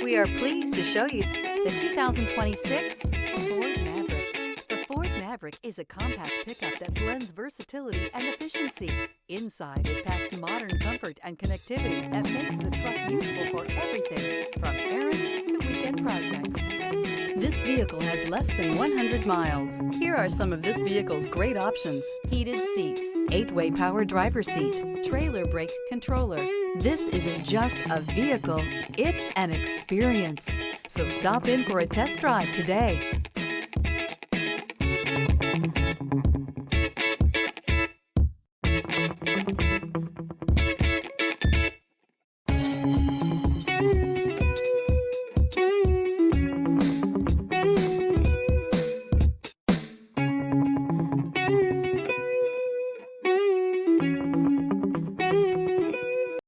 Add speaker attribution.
Speaker 1: We are pleased to show you the 2026 Ford Maverick. The Ford Maverick is a compact pickup that blends versatility and efficiency. Inside, it packs modern comfort and connectivity that makes the truck useful for everything from errands to weekend projects. This vehicle has less than 100 miles. Here are some of this vehicle's great options: heated seats, 8-way power driver's seat, trailer brake controller. This isn't just a vehicle, it's an experience. So stop in for a test drive today.